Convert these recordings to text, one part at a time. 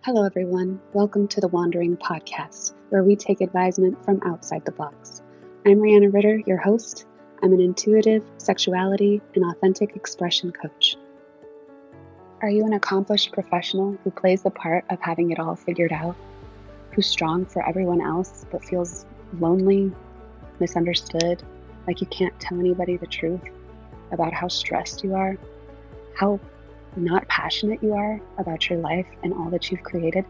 Hello, everyone. Welcome to the Wandering Podcast, where we take advisement from outside the box. I'm Rihanna Ritter, your host. I'm an intuitive, sexuality, and authentic expression coach. Are you an accomplished professional who plays the part of having it all figured out? Who's strong for everyone else, but feels lonely, misunderstood, like you can't tell anybody the truth about how stressed you are, how not passionate you are about your life and all that you've created?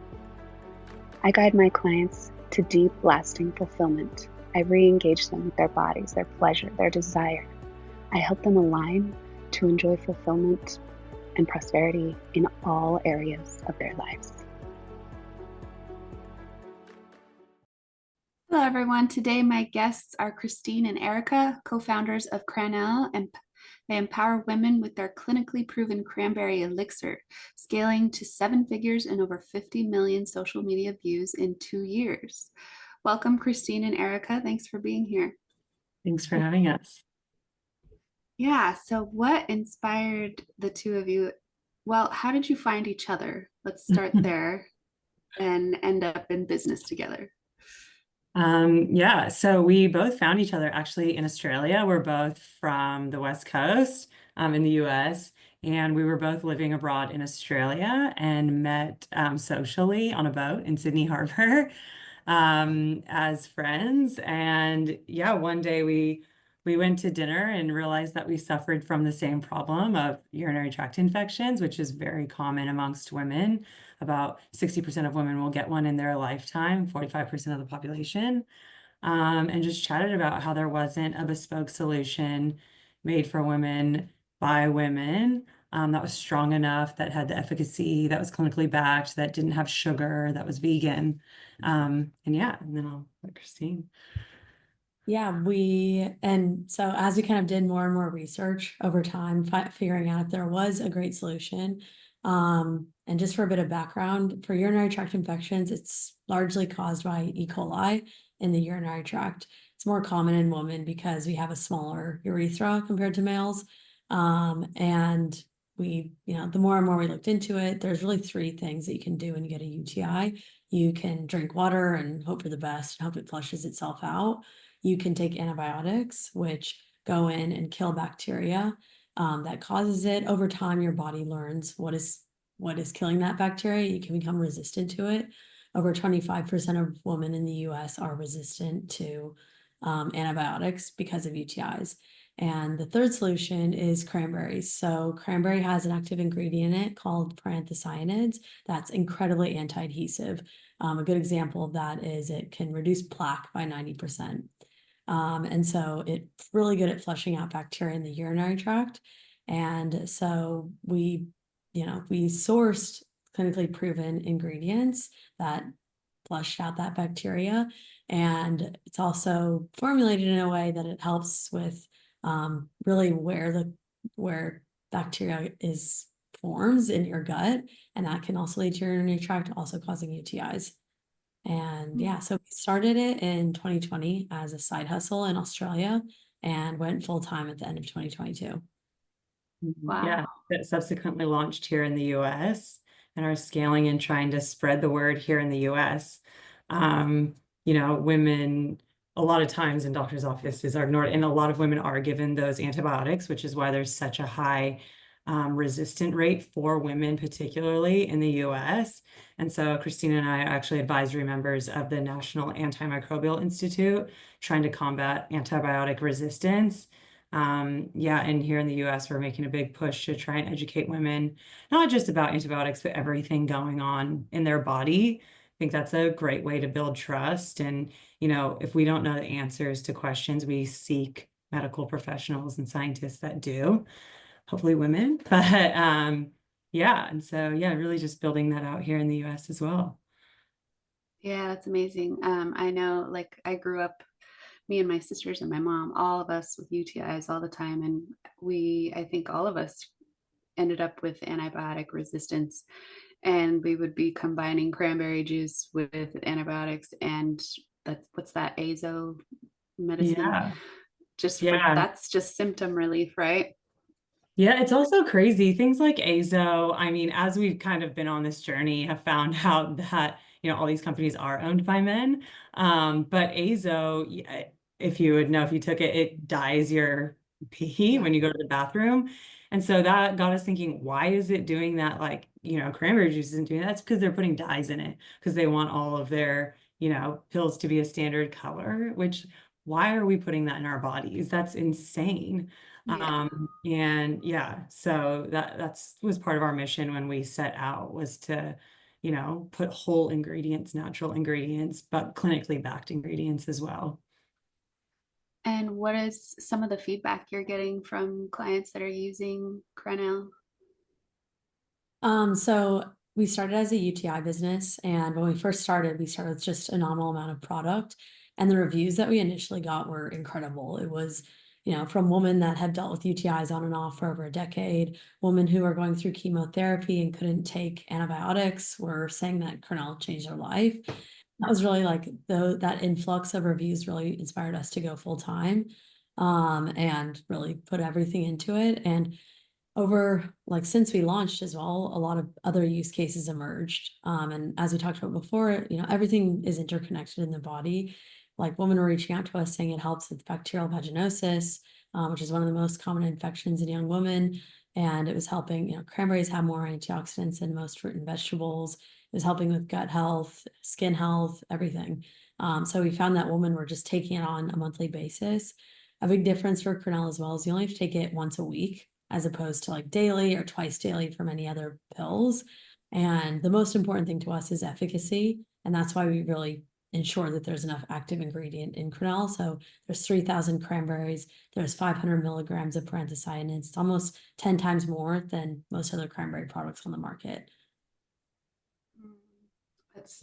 I guide my clients to deep, lasting fulfillment. I re-engage them with their bodies, their pleasure, their desire. I help them align to enjoy fulfillment and prosperity in all areas of their lives. Hello, everyone. Today, my guests are Christine and Erica, co-founders of CRANEL, and they empower women with their clinically proven cranberry elixir, scaling to 7 figures and over 50 million social media views in 2 years. Welcome, Christine and Erica. Thanks for being here. Thanks for having us. Yeah, so what inspired the two of you? Well, how did you find each other? Let's start there and end up in business together. So we both found each other actually in Australia. We're both from the West Coast, in the US, and we were both living abroad in Australia and met socially on a boat in Sydney Harbor as friends. And yeah, one day we went to dinner and realized that we suffered from the same problem of urinary tract infections, which is very common amongst women. About 60% of women will get one in their lifetime, 45% of the population, and just chatted about how there wasn't a bespoke solution made for women by women that was strong enough, that had the efficacy, that was clinically backed, that didn't have sugar, that was vegan. And then I'll let Christine. So as we kind of did more and more research over time, figuring out if there was a great solution, and just for a bit of background, for urinary tract infections, it's largely caused by E. coli in the urinary tract. It's more common in women because we have a smaller urethra compared to males. And the more and more we looked into it, there's really 3 things that you can do when you get a UTI. You can drink water and hope for the best, hope it flushes itself out. You can take antibiotics, which go in and kill bacteria that causes it. Over time, your body learns what is killing that bacteria. You can become resistant to it. Over 25% of women in the US are resistant to antibiotics because of UTIs. And the third solution is cranberries. So cranberry has an active ingredient in it called paranthocyanins that's incredibly anti-adhesive. A good example of that is it can reduce plaque by 90%. And so it's really good at flushing out bacteria in the urinary tract. And so we sourced clinically proven ingredients that flushed out that bacteria. And it's also formulated in a way that it helps with really where bacteria forms in your gut. And that can also lead to urinary tract, also causing UTIs. And so we started it in 2020 as a side hustle in Australia and went full time at the end of 2022. Wow. Yeah, that subsequently launched here in the US and are scaling and trying to spread the word here in the US. Women a lot of times in doctors' offices are ignored, and a lot of women are given those antibiotics, which is why there's such a high resistant rate for women, particularly in the US. And so Christina and I are actually advisory members of the National Antimicrobial Institute, trying to combat antibiotic resistance. And here in the US, we're making a big push to try and educate women, not just about antibiotics, but everything going on in their body. I think that's a great way to build trust. And, if we don't know the answers to questions, we seek medical professionals and scientists that do. Hopefully women, but really just building that out here in the US as well. Yeah, that's amazing. I know, I grew up, me and my sisters and my mom, all of us with UTIs all the time. And I think all of us ended up with antibiotic resistance, and we would be combining cranberry juice with antibiotics. And what's that, azo medicine? Yeah. That's just symptom relief, right? Yeah, it's also crazy. Things like Azo, I mean, as we've kind of been on this journey, have found out that, all these companies are owned by men. But Azo, if you would know, if you took it, it dyes your pee Yeah. when you go to the bathroom. And so that got us thinking, why is it doing that? Like, cranberry juice isn't doing that. That's because they're putting dyes in it because they want all of their, pills to be a standard color, which why are we putting that in our bodies? That's insane. Yeah. And yeah, so that's was part of our mission when we set out was to, put whole ingredients, natural ingredients, but clinically backed ingredients as well. And what is some of the feedback you're getting from clients that are using CRANEL? So we started as a UTI business, and when we first started, we started with just a nominal amount of product, and the reviews that we initially got were incredible. It was, from women that had dealt with UTIs on and off for over a decade, women who were going through chemotherapy and couldn't take antibiotics were saying that CRANEL changed their life. That was really like that influx of reviews really inspired us to go full time, and really put everything into it. And over like since we launched as well, a lot of other use cases emerged. And as we talked about before, everything is interconnected in the body. Like women were reaching out to us saying it helps with bacterial vaginosis, which is one of the most common infections in young women. And it was helping, cranberries have more antioxidants than most fruit and vegetables. It was helping with gut health, skin health, everything. So we found that women were just taking it on a monthly basis. A big difference for CRANEL as well is you only have to take it once a week, as opposed to like daily or twice daily for many other pills. And the most important thing to us is efficacy. And that's why we really ensure that there's enough active ingredient in CRANEL. So there's 3,000 cranberries, there's 500 milligrams of parenthocyanins. It's almost 10 times more than most other cranberry products on the market.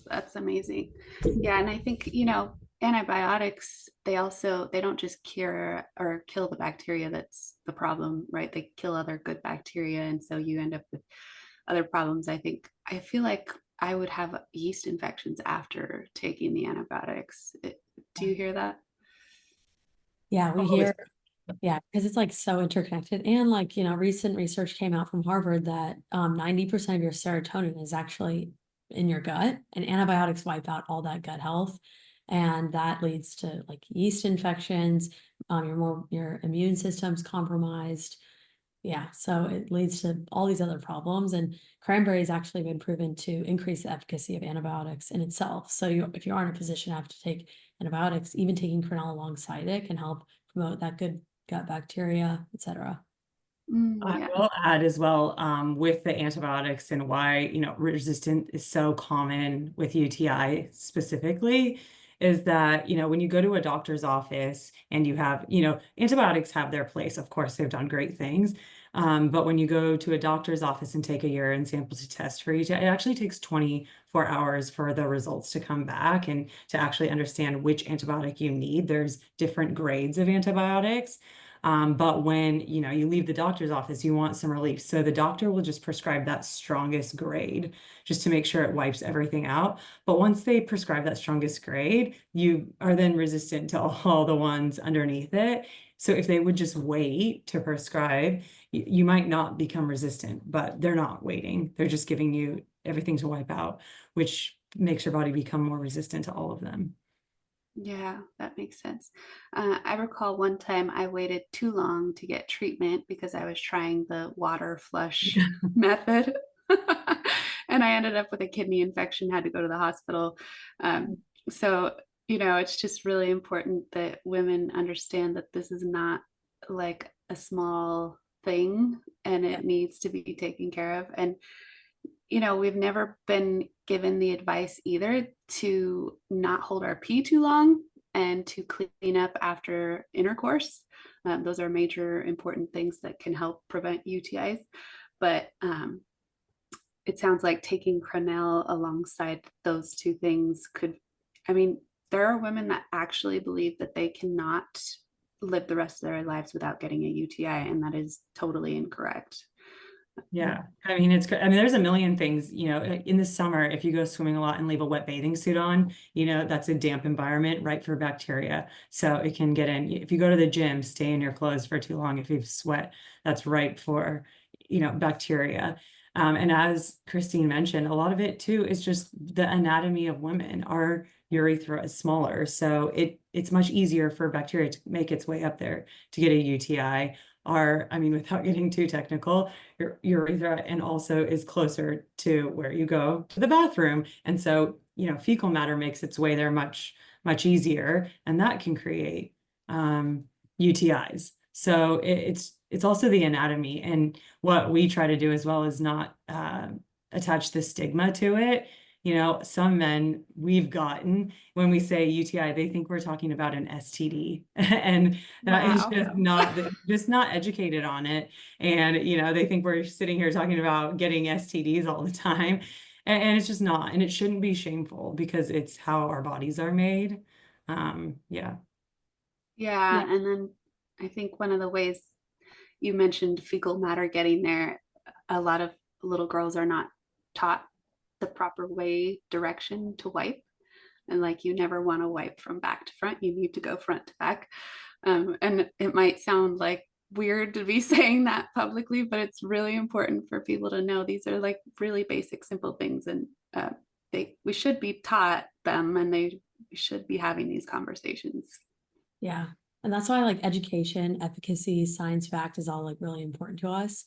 That's amazing. Yeah, and I think, antibiotics, they don't just cure or kill the bacteria that's the problem, right? They kill other good bacteria, and so you end up with other problems. I feel like I would have yeast infections after taking the antibiotics. Do you hear that? Yeah, we Oh, hear. Yeah, because it's like so interconnected. And like, recent research came out from Harvard that 90% of your serotonin is actually in your gut, and antibiotics wipe out all that gut health. And that leads to like yeast infections, your immune system's compromised. Yeah, so it leads to all these other problems. And cranberry has actually been proven to increase the efficacy of antibiotics in itself. So if you are in a position to have to take antibiotics, even taking CRANEL alongside it can help promote that good gut bacteria, etc. I Yeah. will add as well, with the antibiotics and why, resistant is so common with UTI specifically, is that, when you go to a doctor's office and you have, antibiotics have their place. Of course, they've done great things. But when you go to a doctor's office and take a urine sample to test for UTI, it actually takes 24 hours for the results to come back and to actually understand which antibiotic you need. There's different grades of antibiotics. But when, you leave the doctor's office, you want some relief. So the doctor will just prescribe that strongest grade just to make sure it wipes everything out. But once they prescribe that strongest grade, you are then resistant to all the ones underneath it. So if they would just wait to prescribe, you might not become resistant, but they're not waiting. They're just giving you everything to wipe out, which makes your body become more resistant to all of them. Yeah, that makes sense. I recall one time I waited too long to get treatment because I was trying the water flush method. And I ended up with a kidney infection, had to go to the hospital. So, it's just really important that women understand that this is not like a small thing and Yeah. it needs to be taken care of. And we've never been given the advice either to not hold our pee too long and to clean up after intercourse. Those are major important things that can help prevent UTIs. But it sounds like taking CRANEL alongside those two things there are women that actually believe that they cannot live the rest of their lives without getting a UTI, and that is totally incorrect. Yeah. I mean, there's a million things, in the summer, if you go swimming a lot and leave a wet bathing suit on, that's a damp environment, right, for bacteria. So it can get in. If you go to the gym, stay in your clothes for too long. If you sweat, that's right for, bacteria. And as Christine mentioned, a lot of it too is just the anatomy of women. Our urethra is smaller, so it's much easier for bacteria to make its way up there to get a UTI. Without getting too technical, your urethra and also is closer to where you go to the bathroom. And so, fecal matter makes its way there much, much easier, and that can create UTIs. So it's also the anatomy. And what we try to do as well is not attach the stigma to it. Some men we've gotten, when we say UTI, they think we're talking about an STD, and that is Wow. just not educated on it. And, they think we're sitting here talking about getting STDs all the time. And it's just not, and it shouldn't be shameful because it's how our bodies are made. Yeah. Yeah. And then I think one of the ways you mentioned fecal matter getting there, a lot of little girls are not taught the proper way direction to wipe. And like, you never want to wipe from back to front, you need to go front to back. And it might sound like weird to be saying that publicly, but it's really important for people to know these are like really basic, simple things. And we should be taught them, and we should be having these conversations. Yeah. And that's why like education, efficacy, science fact is all like really important to us.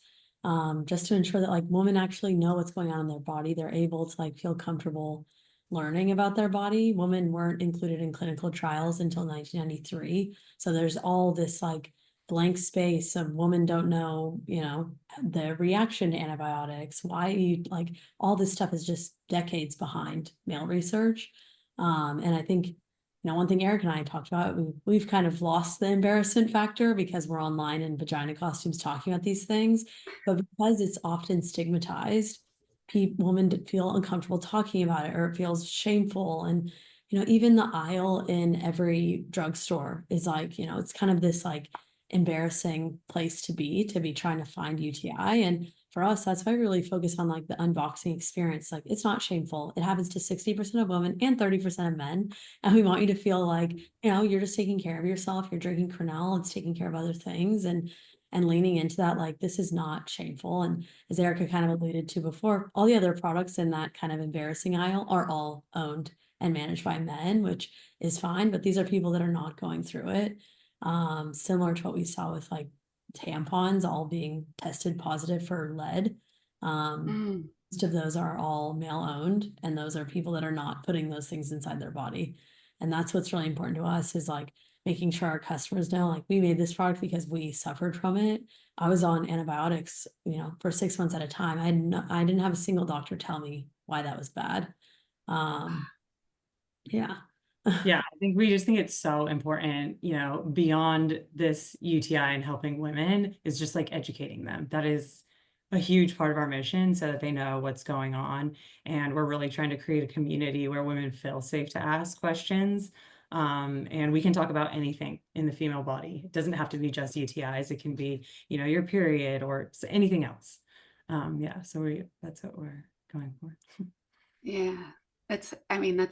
Just to ensure that like women actually know what's going on in their body. They're able to like feel comfortable learning about their body. Women weren't included in clinical trials until 1993. So there's all this like blank space of women don't know, the reaction to antibiotics, why you like all this stuff is just decades behind male research. And I think one thing Eric and I talked about, we've kind of lost the embarrassment factor because we're online in vagina costumes talking about these things, but because it's often stigmatized, women feel uncomfortable talking about it, or it feels shameful. And, even the aisle in every drugstore is like, it's kind of this like embarrassing place to be trying to find UTI. And for us, that's why we really focus on like the unboxing experience. Like, it's not shameful. It happens to 60% of women and 30% of men. And we want you to feel like, you're just taking care of yourself. You're drinking CRANEL. It's taking care of other things, and leaning into that, like, this is not shameful. And as Erica kind of alluded to before, all the other products in that kind of embarrassing aisle are all owned and managed by men, which is fine. But these are people that are not going through it. Similar to what we saw with like tampons all being tested positive for lead. Most of those are all male owned, and those are people that are not putting those things inside their body. And that's what's really important to us, is like making sure our customers know, like, we made this product because we suffered from it. I was on antibiotics, for 6 months at a time. I didn't have a single doctor tell me why that was bad. Yeah. Yeah, I think we just think it's so important, beyond this UTI and helping women, is just like educating them. That is a huge part of our mission, so that they know what's going on. And we're really trying to create a community where women feel safe to ask questions. And we can talk about anything in the female body. It doesn't have to be just UTIs. It can be, your period or anything else. So that's what we're going for. Yeah, that's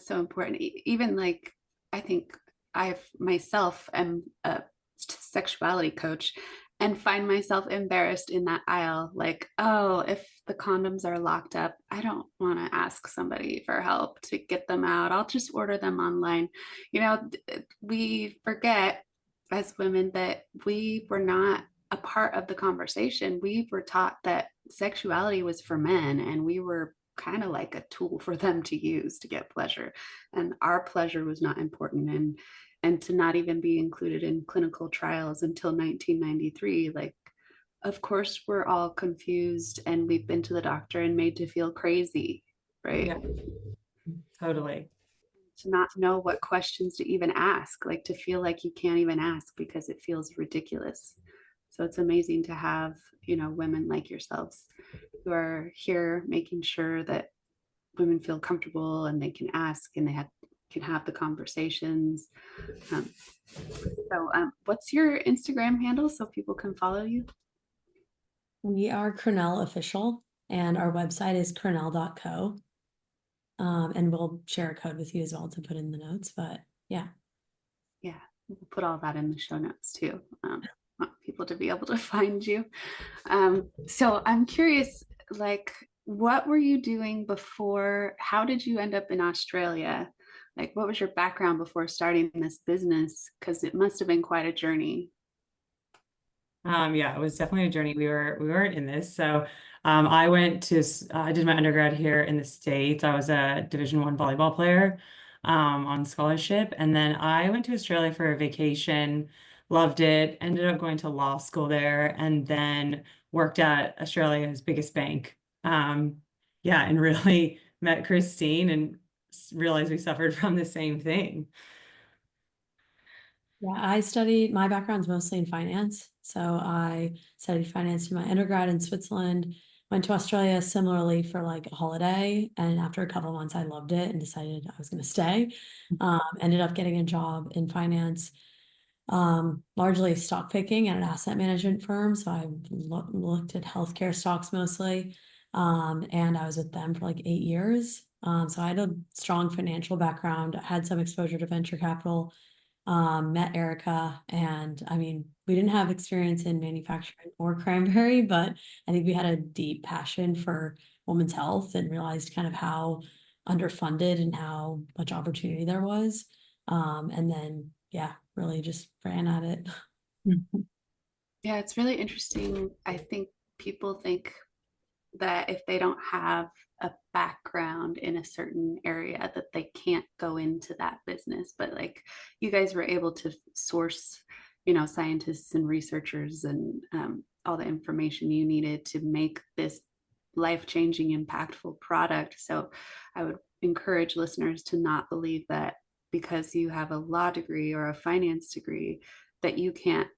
so important. Even like, I think I've myself am a sexuality coach, and find myself embarrassed in that aisle. Like, oh, if the condoms are locked up, I don't want to ask somebody for help to get them out. I'll just order them online. We forget as women that we were not a part of the conversation. We were taught that sexuality was for men, and we were kind of like a tool for them to use to get pleasure, and our pleasure was not important. And to not even be included in clinical trials until 1993, like, of course we're all confused, and we've been to the doctor and made to feel crazy, right? Yeah, totally. To not know what questions to even ask, like to feel like you can't even ask because it feels ridiculous. So it's amazing to have, women like yourselves who are here making sure that women feel comfortable and they can ask, and they can have the conversations. So what's your Instagram handle so people can follow you? We are CRANEL official, and our website is cranel.co. And we'll share a code with you as well to put in the notes, but yeah. Yeah, we'll put all that in the show notes too. Want people to be able to find you. So I'm curious, like, what were you doing before? How did you end up in Australia? Like, what was your background before starting this business? Because it must have been quite a journey. Yeah, it was definitely a journey. We weren't in this. So I did my undergrad here in the States. I was a Division I volleyball player on scholarship. And then I went to Australia for a vacation, loved it, ended up going to law school there, and then worked at Australia's biggest bank. Yeah, and really met Christine and realized we suffered from the same thing. Yeah, my background's mostly in finance. So I studied finance in my undergrad in Switzerland, went to Australia similarly for like a holiday. And after a couple of months, I loved it and decided I was going to stay. Ended up getting a job in finance, largely stock picking at an asset management firm. So I looked at healthcare stocks mostly. And I was with them for like 8 years. So I had a strong financial background, had some exposure to venture capital. Met Erica, and I mean, we didn't have experience in manufacturing or cranberry, but I think we had a deep passion for women's health and realized kind of how underfunded and how much opportunity there was. And then, yeah, really just ran at it. Yeah, it's really interesting. I think people think that if they don't have a background in a certain area that they can't go into that business, but like you guys were able to source, scientists and researchers and all the information you needed to make this life-changing impactful product. So I would encourage listeners to not believe that because you have a law degree or a finance degree that you can't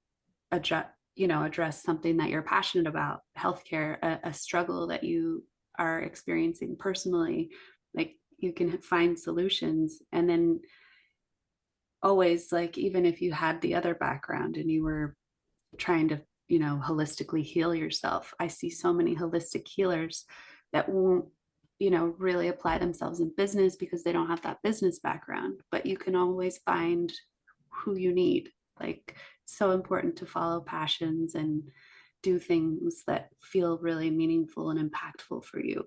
address something that you're passionate about, healthcare, a struggle that you are experiencing personally. Like you can find solutions. And then always, like, even if you had the other background and you were trying to holistically heal yourself, I see so many holistic healers that won't really apply themselves in business because they don't have that business background, but you can always find who you need. Like, it's so important to follow passions and do things that feel really meaningful and impactful for you.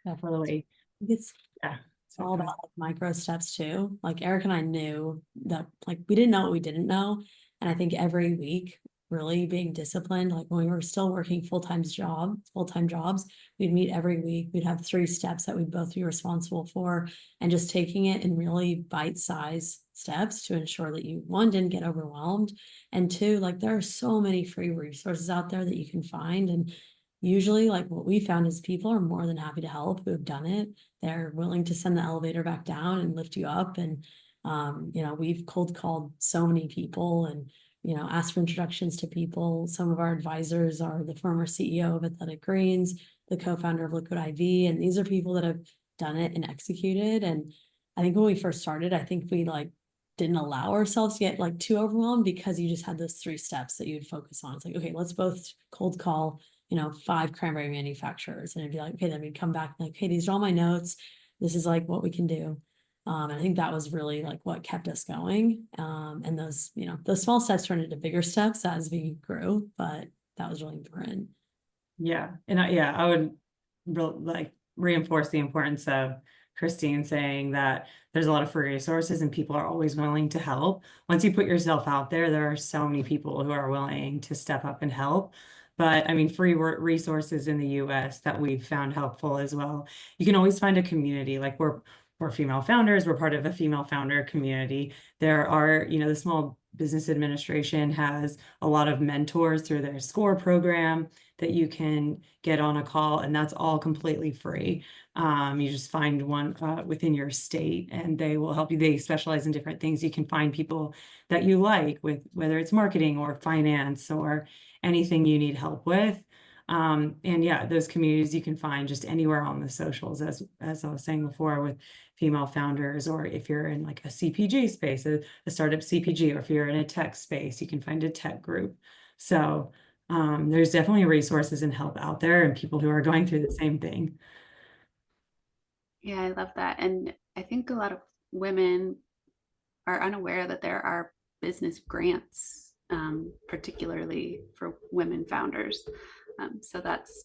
Definitely. It's Yeah. all about like micro steps too. Like Eric and I knew that like we didn't know what we didn't know. And I think every week really being disciplined, like when we were still working full-time jobs, we'd meet every week. We'd have 3 steps that we'd both be responsible for, and just taking it in really bite-sized steps to ensure that you, one, didn't get overwhelmed, and two, like there are so many free resources out there that you can find. And usually like what we found is people are more than happy to help who have done it. They're willing to send the elevator back down and lift you up. And, we've cold called so many people and, asked for introductions to people. Some of our advisors are the former CEO of Athletic Greens, the co-founder of Liquid IV. And these are people that have done it and executed. And I think when we first started, I think we like didn't allow ourselves to get like too overwhelmed because you just had those 3 steps that you'd focus on. It's like, okay, let's both cold call 5 cranberry manufacturers. And it'd be like, okay, then we'd come back like, hey, these are all my notes. This is like what we can do. And I think that was really like what kept us going. And those small steps turned into bigger steps as we grew, but that was really important. Yeah. And I would reinforce the importance of Christine saying that there's a lot of free resources and people are always willing to help. Once you put yourself out there are so many people who are willing to step up and help. But I mean, free resources in the US that we've found helpful as well. You can always find a community. Like we're female founders. We're part of a female founder community. There are, the Small Business Administration has a lot of mentors through their SCORE program that you can get on a call, and that's all completely free. You just find one within your state and they will help you. They specialize in different things. You can find people that you like with whether it's marketing or finance or anything you need help with. And yeah, those communities you can find just anywhere on the socials, as I was saying before, with female founders, or if you're in like a CPG space, a startup CPG, or if you're in a tech space, you can find a tech group. So there's definitely resources and help out there and people who are going through the same thing. Yeah, I love that. And I think a lot of women are unaware that there are business grants, particularly for women founders. So that's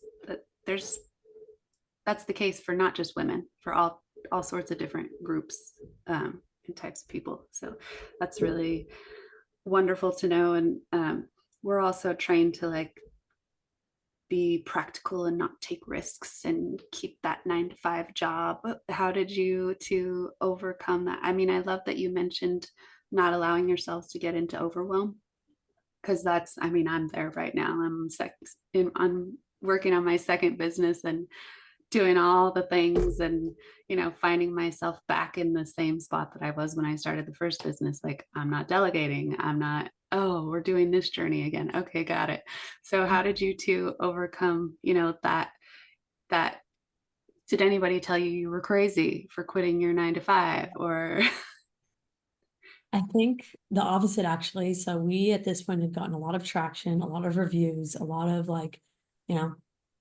the case for not just women, for all sorts of different groups and types of people. So that's really wonderful to know. And we're also trained to like be practical and not take risks and keep that 9 to 5 job. How did you to overcome that? I mean, I love that you mentioned not allowing yourselves to get into overwhelm, because that's, I mean, I'm there right now. I'm working on my second business and doing all the things and, finding myself back in the same spot that I was when I started the first business. Like, I'm not delegating. I'm not, oh, we're doing this journey again. Okay, got it. So how did you two overcome, that did anybody tell you were crazy for quitting your 9 to 5 or? I think the opposite, actually. So we at this point had gotten a lot of traction, a lot of reviews, a lot of like,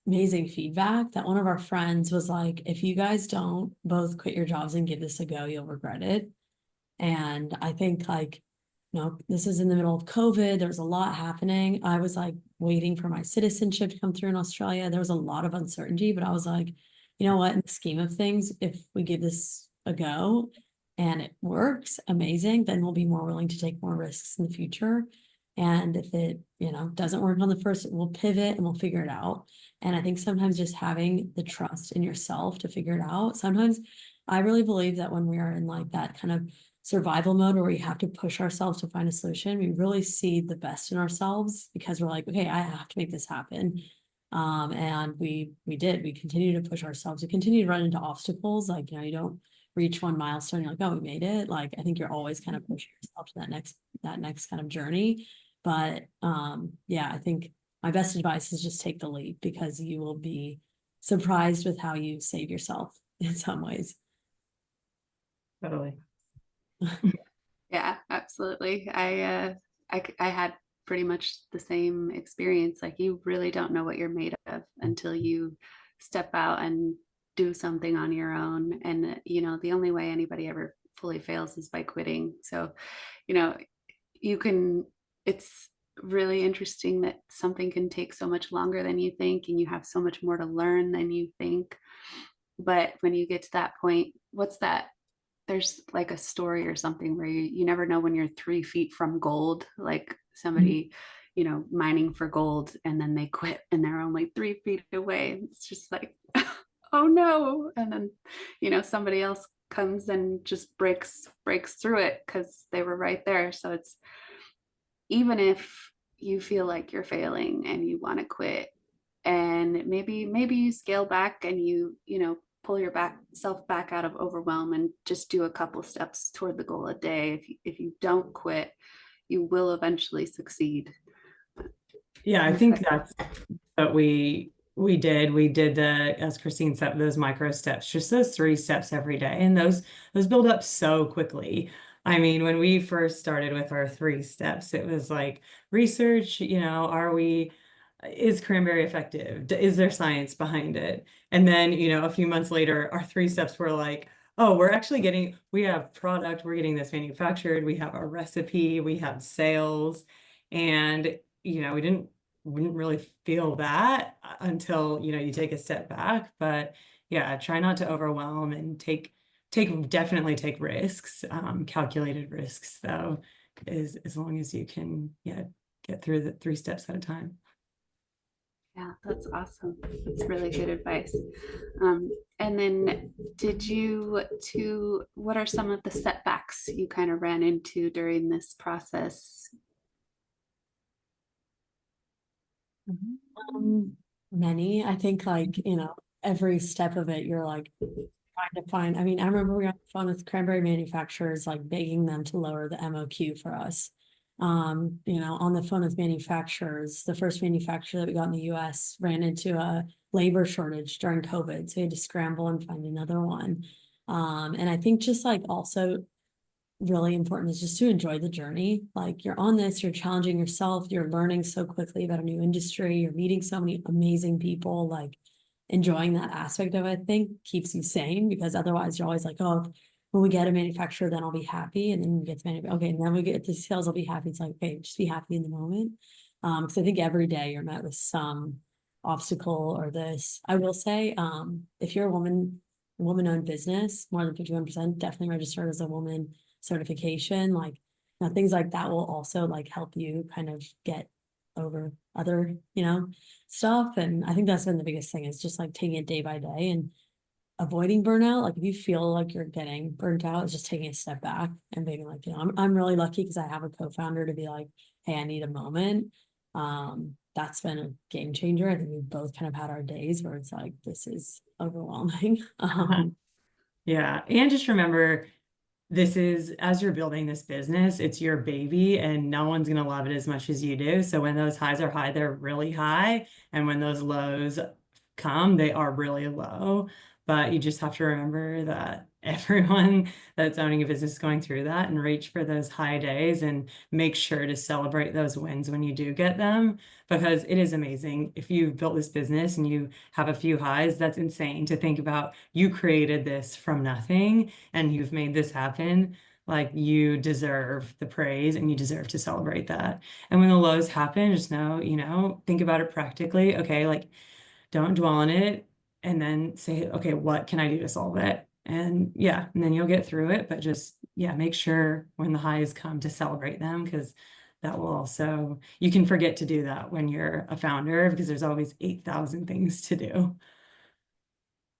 amazing feedback, that one of our friends was like, if you guys don't both quit your jobs and give this a go, you'll regret it. And I think like, this is in the middle of COVID. There was a lot happening. I was like waiting for my citizenship to come through in Australia. There was a lot of uncertainty, but I was like, you know what, in the scheme of things, if we give this a go and it works, amazing, then we'll be more willing to take more risks in the future. And if it, doesn't work on the first, we'll pivot and we'll figure it out. And I think sometimes just having the trust in yourself to figure it out. Sometimes I really believe that when we are in like that kind of survival mode where we have to push ourselves to find a solution, we really see the best in ourselves because we're like, okay, I have to make this happen. And we continue to push ourselves. We continue to run into obstacles. Like, you don't reach one milestone, you're like, oh, we made it. Like, I think you're always kind of pushing yourself to that next kind of journey. But yeah, I think my best advice is just take the leap, because you will be surprised with how you save yourself in some ways. Totally. Yeah, absolutely. I had pretty much the same experience. Like, you really don't know what you're made of until you step out and do something on your own. And, the only way anybody ever fully fails is by quitting. So, it's really interesting that something can take so much longer than you think, and you have so much more to learn than you think. But when you get to that point, what's that? There's like a story or something where you never know when you're 3 feet from gold, like somebody, mining for gold, and then they quit and they're only 3 feet away. It's just like, oh no. And then, somebody else comes and just breaks through it because they were right there. So it's, even if you feel like you're failing and you want to quit, and maybe you scale back and you pull your self back out of overwhelm and just do a couple steps toward the goal a day. If you don't quit, you will eventually succeed. Yeah, I think that's what we did. We did as Christine said, those micro steps, just those 3 steps every day. And those build up so quickly. I mean, when we first started with our 3 steps, it was like research, is cranberry effective? Is there science behind it? And then, a few months later, our 3 steps were like, oh, we have product, we're getting this manufactured, we have our recipe, we have sales. And, we didn't really feel that until, you take a step back. But yeah, try not to overwhelm and definitely take risks, calculated risks though, as long as you can, get through the 3 steps at a time. Yeah, that's awesome. That's really good advice. And then what are some of the setbacks you kind of ran into during this process? Many, I think, like, every step of it, you're like trying to find. I mean, I remember we got on the phone with cranberry manufacturers, like begging them to lower the MOQ for us. On the phone with manufacturers, the first manufacturer that we got in the US ran into a labor shortage during COVID. So we had to scramble and find another one. And I think just like also really important is just to enjoy the journey. Like you're on this, you're challenging yourself, you're learning so quickly about a new industry, you're meeting so many amazing people, like enjoying that aspect of it, I think keeps you sane, because otherwise you're always like, oh, when we get a manufacturer, then I'll be happy. And then we get to okay, and then we get to sales, I'll be happy. It's like, okay, just be happy in the moment. Because I think every day you're met with some obstacle or this. I will say, if you're a woman-owned business, more than 51%, definitely registered as a woman certification, like, you know, things like that will also like help you kind of get over other, you know, stuff. And I think that's been the biggest thing, is just like taking it day by day and avoiding burnout. Like if you feel like you're getting burnt out, it's just taking a step back and being like, you know, I'm really lucky because I have a co-founder to be like, hey, I need a moment. That's been a game changer. I think we've both kind of had our days where it's like, this is overwhelming. Yeah. And just remember, this is, as you're building this business, it's your baby and no one's going to love it as much as you do. So when those highs are high, they're really high. And when those lows come, they are really low. But you just have to remember that everyone that's owning a business is going through that, and reach for those high days and make sure to celebrate those wins when you do get them, because it is amazing. If you've built this business and you have a few highs, that's insane to think about. You created this from nothing and you've made this happen. Like, you deserve the praise and you deserve to celebrate that. And when the lows happen, just know, you know, think about it practically. Okay, like, don't dwell on it, and then say, okay, what can I do to solve it? And yeah, and then you'll get through it. But just, yeah, make sure when the highs come to celebrate them, because that will also, you can forget to do that when you're a founder, because there's always 8,000 things to do.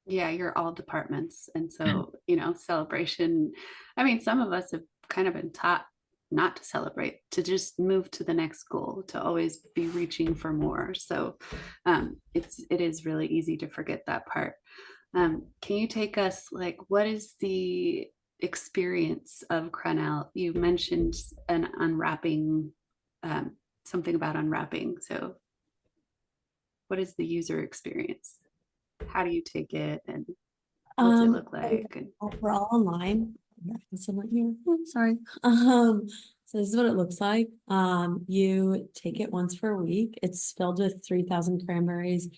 Yeah, you're all departments. And so, you know, celebration. I mean, some of us have kind of been taught not to celebrate, to just move to the next goal, to always be reaching for more. So it is really easy to forget that part. Can you take us, like, what is the experience of CRANEL? You mentioned an unwrapping, something about unwrapping. So what is the user experience? How do you take it, and what's it look like? And We're all online. Someone here. Sorry. So this is what it looks like. You take it once per week. It's filled with 3,000 cranberries.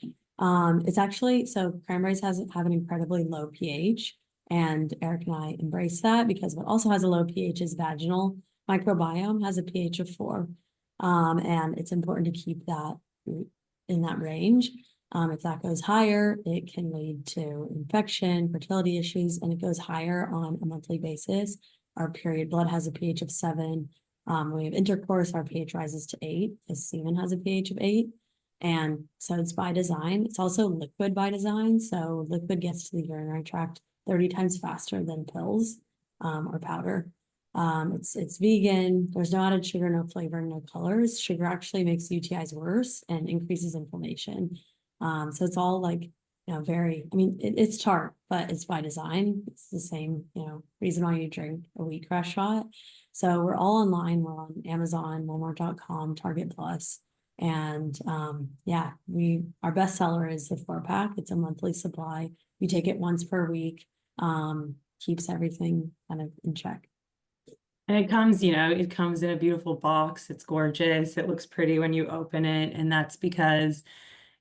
It's actually, so cranberries have an incredibly low pH, and Eric and I embrace that, because what also has a low pH is vaginal microbiome has a pH of 4. And it's important to keep that in that range. If that goes higher, it can lead to infection, fertility issues, and it goes higher on a monthly basis. Our period blood has a pH of 7. When we have intercourse, our pH rises to 8, as semen has a pH of 8. And so it's by design. It's also liquid by design. So liquid gets to the urinary tract 30 times faster than pills or powder. It's vegan. There's no added sugar, no flavor, no colors. Sugar actually makes UTIs worse and increases inflammation. So it's all like, you know, very, I mean, it's tart, but it's by design. It's the same, you know, reason why you drink a wheatgrass shot. So we're all online. We're on Amazon, Walmart.com, Target Plus. And yeah, our best seller is the 4-pack. It's a monthly supply. You take it once per week. Keeps everything kind of in check. And it comes, you know, it comes in a beautiful box. It's gorgeous. It looks pretty when you open it. And that's because,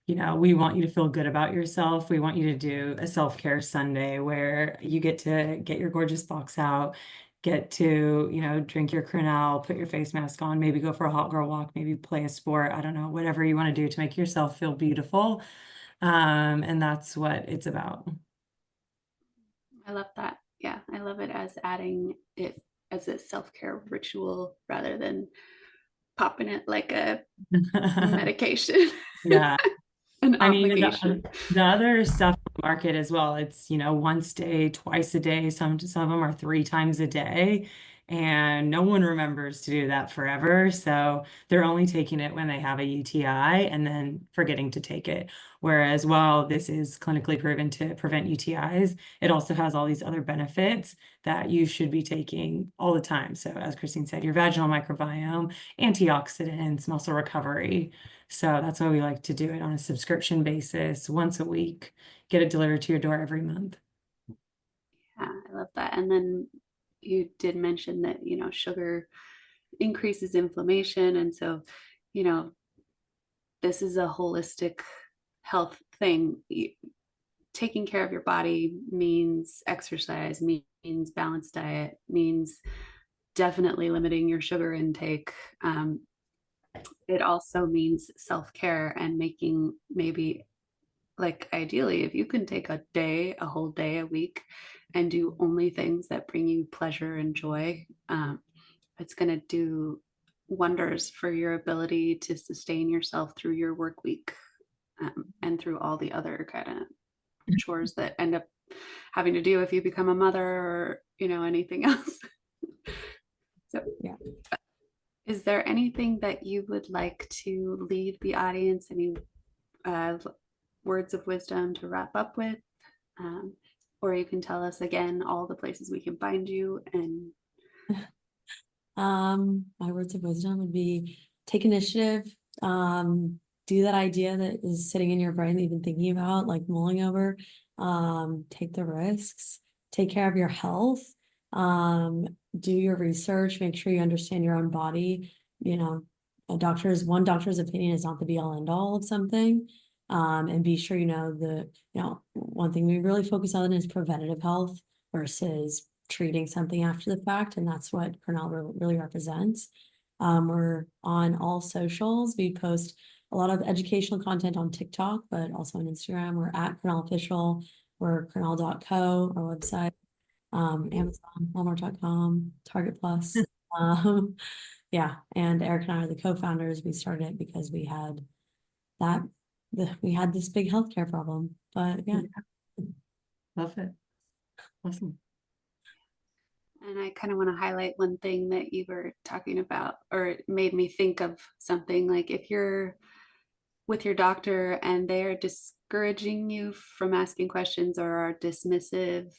you know, we want you to feel good about yourself. We want you to do a self-care Sunday where you get to get your gorgeous box out, get to, you know, drink your CRANEL, put your face mask on, maybe go for a hot girl walk, maybe play a sport. I don't know, whatever you want to do to make yourself feel beautiful. And that's what it's about. I love that. Yeah, I love it as adding it as a self-care ritual rather than popping it like a medication. Yeah. An I mean, obligation. the other stuff on the market as well, it's, you know, once a day, twice a day, some of them are 3 times a day, and no one remembers to do that forever. So they're only taking it when they have a UTI and then forgetting to take it. Whereas while this is clinically proven to prevent UTIs, it also has all these other benefits that you should be taking all the time. So as Christine said, your vaginal microbiome, antioxidants, muscle recovery. So that's why we like to do it on a subscription basis once a week, get it delivered to your door every month. Yeah, I love that. And then you did mention that, sugar increases inflammation. And so, you know, this is a holistic health thing. Taking care of your body means exercise, means balanced diet, means definitely limiting your sugar intake. It also means self-care and making, maybe, like, ideally, if you can take a whole day a week and do only things that bring you pleasure and joy, it's going to do wonders for your ability to sustain yourself through your work week, and through all the other kind of chores that end up having to do if you become a mother, or anything else. So Yeah. is there anything that you would like to leave the audience, any words of wisdom to wrap up with, or you can tell us again all the places we can find you? And my words of wisdom would be take initiative, do that idea that is sitting in your brain that you've been thinking about, like mulling over, take the risks, take care of your health, do your research, make sure you understand your own body. One doctor's opinion is not the be all end all of something. And be sure one thing we really focus on is preventative health versus treating something after the fact, and that's what CRANEL really represents. We're on all socials. We post a lot of educational content on TikTok, but also on Instagram. We're at CRANEL Official. We're cranel.co, our website, Amazon, Walmart.com, Target Plus. Yeah, and Eric and I are the co-founders. We started it because we had this big healthcare problem. But yeah. Love it. Awesome. And I kind of want to highlight one thing that you were talking about, or it made me think of something. Like, if you're with your doctor and they are discouraging you from asking questions, or are dismissive,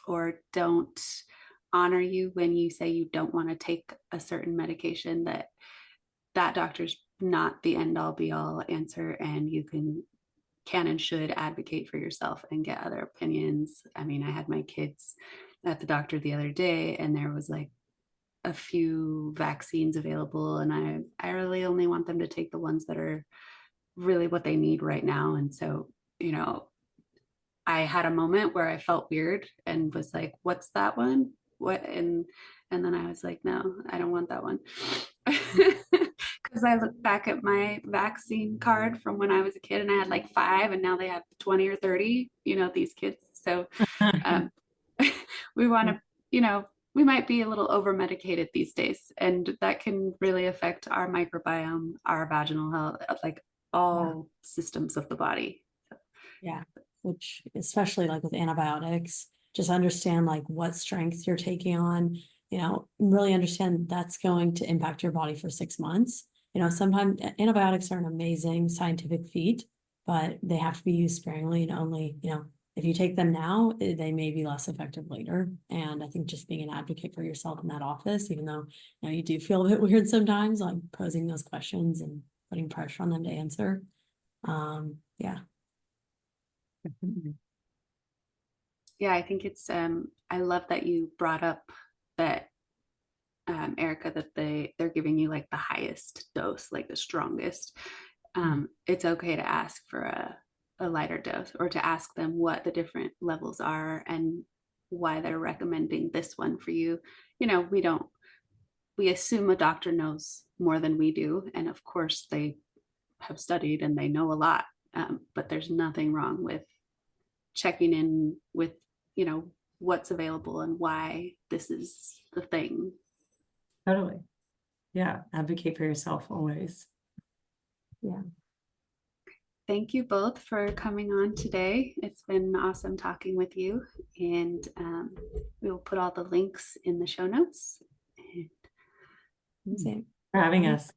or don't honor you when you say you don't want to take a certain medication, that doctor's not the end all be all answer, and you can and should advocate for yourself and get other opinions. I mean, I had my kids at the doctor the other day, and there was like a few vaccines available, and I really only want them to take the ones that are really what they need right now. And so, I had a moment where I felt weird and was like, what's that one? What? And then I was like, no, I don't want that one. Because I look back at my vaccine card from when I was a kid, and I had like 5, and now they have 20 or 30, these kids. So we want to, we might be a little over medicated these days, and that can really affect our microbiome, our vaginal health, like all systems of the body. Yeah, which especially like with antibiotics, just understand like what strength you're taking on, really understand that's going to impact your body for 6 months. Sometimes antibiotics are an amazing scientific feat, but they have to be used sparingly, and only, if you take them now, they may be less effective later. And I think just being an advocate for yourself in that office, even though, you do feel a bit weird sometimes, like posing those questions and putting pressure on them to answer. Yeah. Yeah, I think it's I love that you brought up that, Erica, that they're giving you like the highest dose, like the strongest. It's okay to ask for a lighter dose, or to ask them what the different levels are and why they're recommending this one for you. We assume a doctor knows more than we do, and of course they have studied and they know a lot, but there's nothing wrong with checking in with what's available and why this is the thing. Totally. Yeah, advocate for yourself always. Yeah. Thank you both for coming on today. It's been awesome talking with you, and we will put all the links in the show notes. Same. For having us.